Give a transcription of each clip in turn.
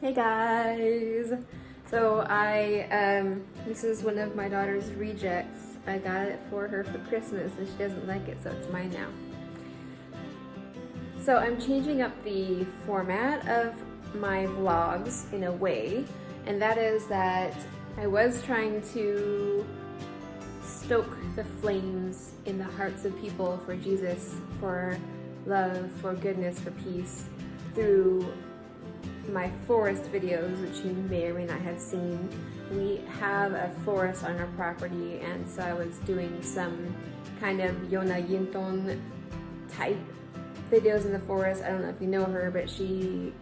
Hey guys! So this is one of my daughter's rejects. I got it for her for Christmas and she doesn't like it, so it's mine now. So I'm changing up the format of my vlogs in a way, and that is that I was trying to stoke the flames in the hearts of people for Jesus, for love, for goodness, for peace through my florist videos, which you may or may not have seen. We have a florist on our property, and so I was doing some kind of Yona Yinton type videos in the forest. I don't know if you know her, but she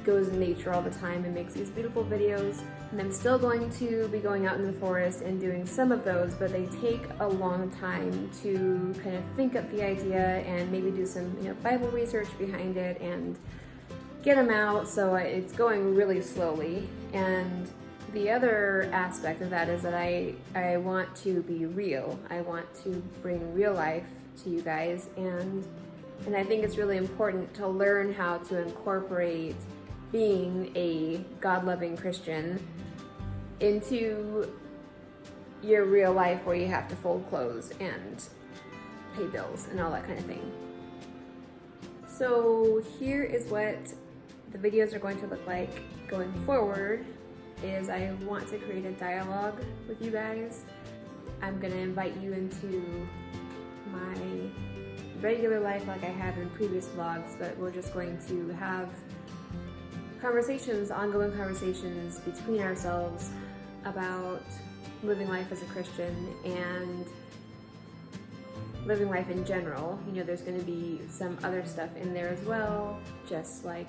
goes in nature all the time and makes these beautiful videos. And I'm still going to be going out in the forest and doing some of those, but they take a long time to kind of think up the idea and maybe do some Bible research behind it and get them out, so it's going really slowly. And the other aspect of that is that I want to be real. I want to bring real life to you guys, and I think it's really important to learn how to incorporate being a God-loving Christian into your real life, where you have to fold clothes and pay bills and all that kind of thing. So here is what the videos are going to look like going forward. Is I want to create a dialogue with you guys. I'm gonna invite you into my regular life like I have in previous vlogs, but we're just going to have conversations, ongoing conversations between ourselves about living life as a Christian and living life in general. There's going to be some other stuff in there as well, just like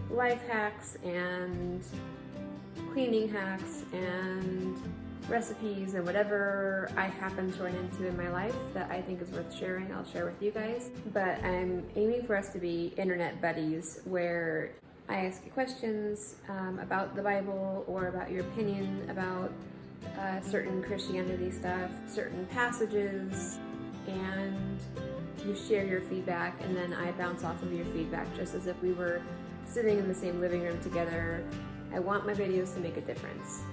life hacks and cleaning hacks and recipes and whatever I happen to run into in my life that I think is worth sharing, I'll share with you guys. But I'm aiming for us to be internet buddies, where I ask you questions about the Bible or about your opinion about certain Christianity stuff, certain passages, and you share your feedback, and then I bounce off of your feedback just as if we were sitting in the same living room together. I want my videos to make a difference.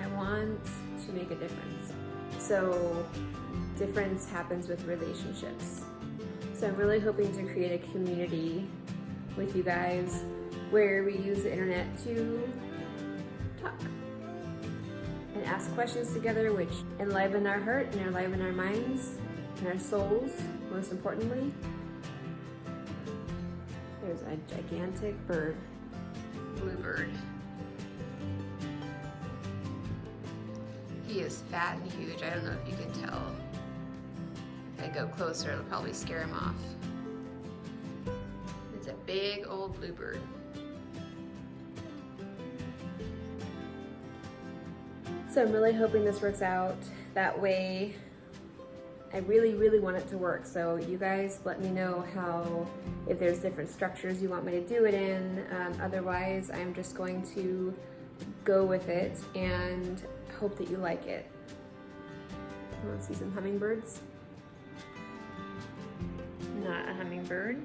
I want to make a difference. So difference happens with relationships. So I'm really hoping to create a community with you guys where we use the internet to talk and ask questions together, which enliven our heart and enliven our minds and our souls, most importantly. There's a gigantic bird. Bluebird. He is fat and huge. I don't know if you can tell. If I go closer, it'll probably scare him off. It's a big old bluebird. So I'm really hoping this works out. That way, I really, really want it to work. So you guys let me know if there's different structures you want me to do it in. Otherwise, I'm just going to go with it and hope that you like it. You want to see some hummingbirds? Not a hummingbird,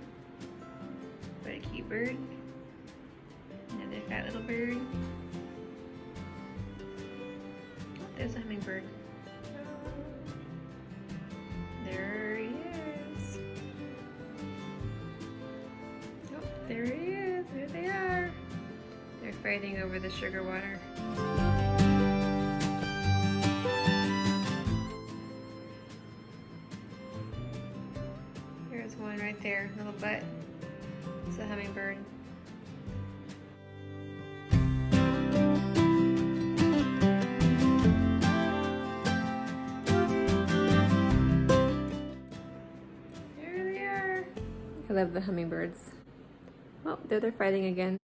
but a cute bird. Another fat little bird. There's a hummingbird. There he is. Oh, there he is. There they are. They're fighting over the sugar water. Here's one right there, little butt. It's a hummingbird. I love the hummingbirds. Oh, they're fighting again.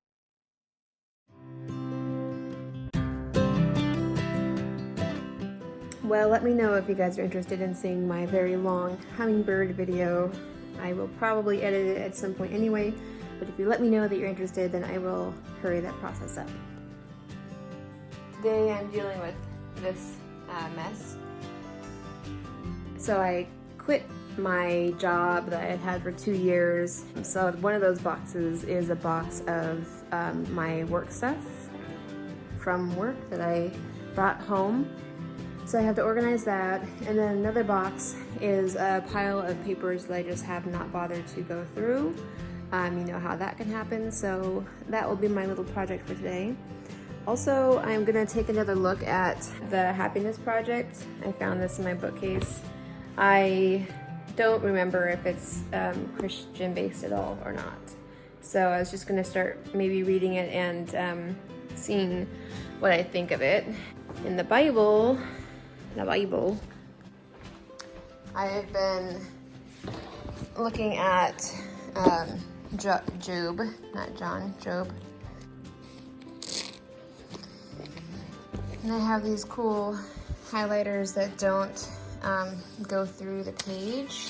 Well, let me know if you guys are interested in seeing my very long hummingbird video. I will probably edit it at some point anyway, but if you let me know that you're interested, then I will hurry that process up. Today I'm dealing with this mess. So I quit my job that I had had for 2 years. So one of those boxes is a box of my work stuff. from work that I brought home. So I have to organize that. And then another box is a pile of papers that I just have not bothered to go through. You know how that can happen. So that will be my little project for today. Also, I'm gonna take another look at the Happiness Project. I found this in my bookcase. I don't remember if it's Christian based at all or not. So I was just gonna start maybe reading it and seeing what I think of it. In the Bible, I have been looking at Job, not John, Job. And I have these cool highlighters that don't go through the page.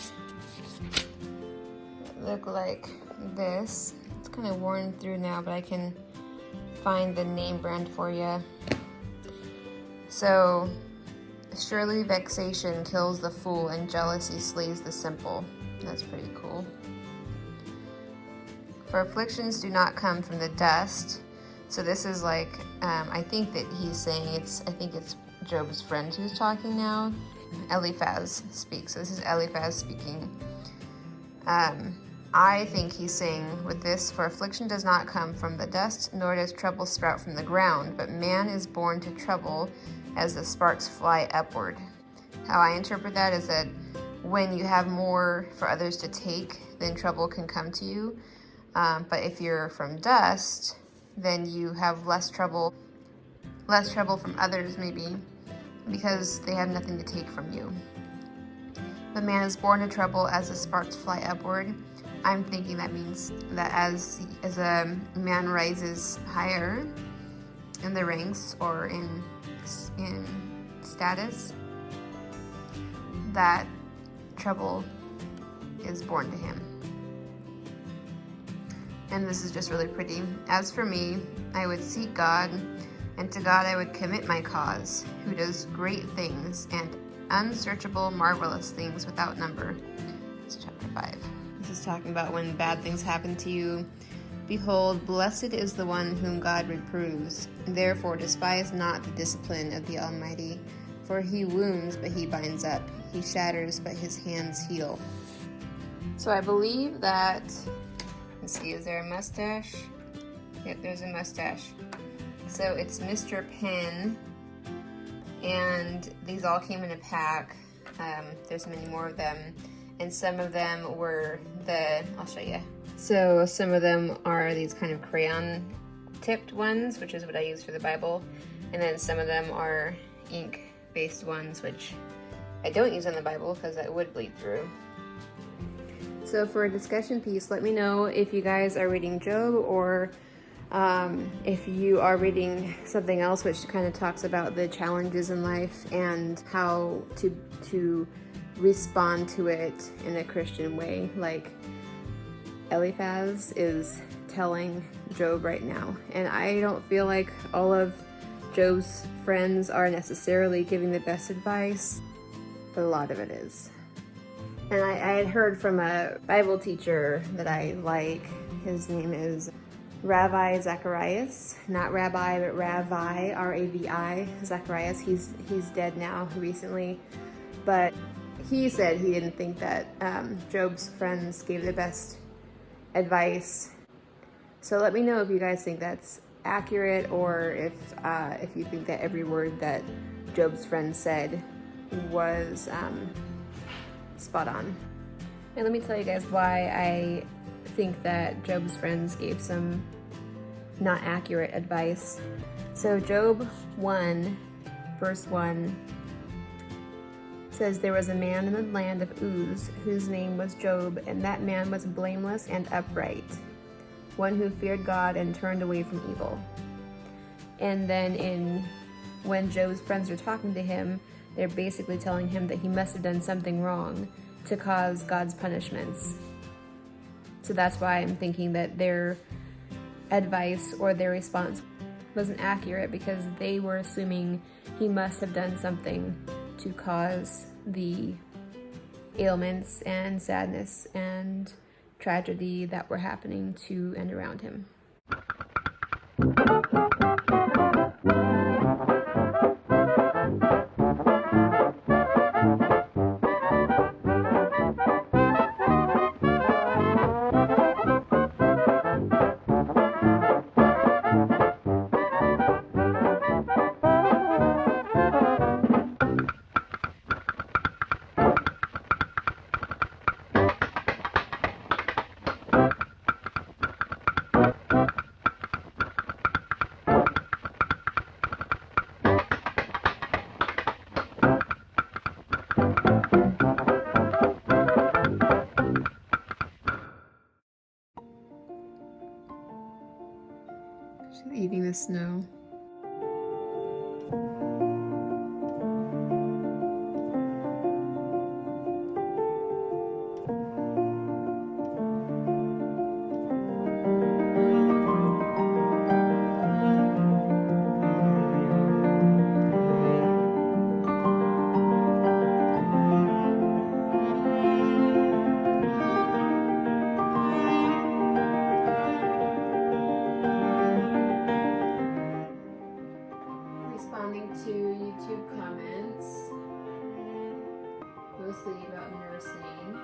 They look like this. It's kind of worn through now, but I can find the name brand for you. So, surely vexation kills the fool and jealousy slays the simple. That's pretty cool. For afflictions do not come from the dust. So this is like, I think that he's saying I think it's Job's friend who's talking now. Eliphaz speaks. So this is Eliphaz speaking. I think he's saying with this, for affliction does not come from the dust, nor does trouble sprout from the ground, but man is born to trouble as the sparks fly upward. How I interpret that is that when you have more for others to take, then trouble can come to you. But if you're from dust, then you have less trouble from others maybe, because they have nothing to take from you. But man is born to trouble as the sparks fly upward. I'm thinking that means that as a man rises higher in the ranks or in status, that trouble is born to him. And this is just really pretty. As for me, I would seek God, and to God I would commit my cause, who does great things and unsearchable, marvelous things without number. It's chapter 5. This is talking about when bad things happen to you. Behold, blessed is the one whom God reproves. Therefore despise not the discipline of the Almighty, for he wounds, but he binds up. He shatters, but his hands heal. So I believe that, let's see, is there a mustache? Yep, there's a mustache. So it's Mr. Penn, and these all came in a pack. There's many more of them, and some of them were I'll show you. So some of them are these kind of crayon tipped ones, which is what I use for the Bible, and then some of them are ink based ones, which I don't use on the Bible because that would bleed through. So for a discussion piece, let me know if you guys are reading Job, or if you are reading something else which kind of talks about the challenges in life and how to respond to it in a Christian way, like Eliphaz is telling Job right now. And I don't feel like all of Job's friends are necessarily giving the best advice, but a lot of it is. And I had heard from a Bible teacher that I like. His name is Rabbi Zacharias, not Rabbi, but Ravi, R-A-V-I, Zacharias. He's dead now recently, but he said he didn't think that Job's friends gave the best advice. So let me know if you guys think that's accurate, or if you think that every word that Job's friends said was spot on. And let me tell you guys why I think that Job's friends gave some not accurate advice. So Job 1, verse 1 says, there was a man in the land of Uz whose name was Job, and that man was blameless and upright, one who feared God and turned away from evil. And then when Job's friends are talking to him, they're basically telling him that he must have done something wrong to cause God's punishments. So that's why I'm thinking that their advice or their response wasn't accurate, because they were assuming he must have done something to cause the ailments and sadness and tragedy that were happening to and around him. snow. Responding to YouTube comments, mostly about nursing.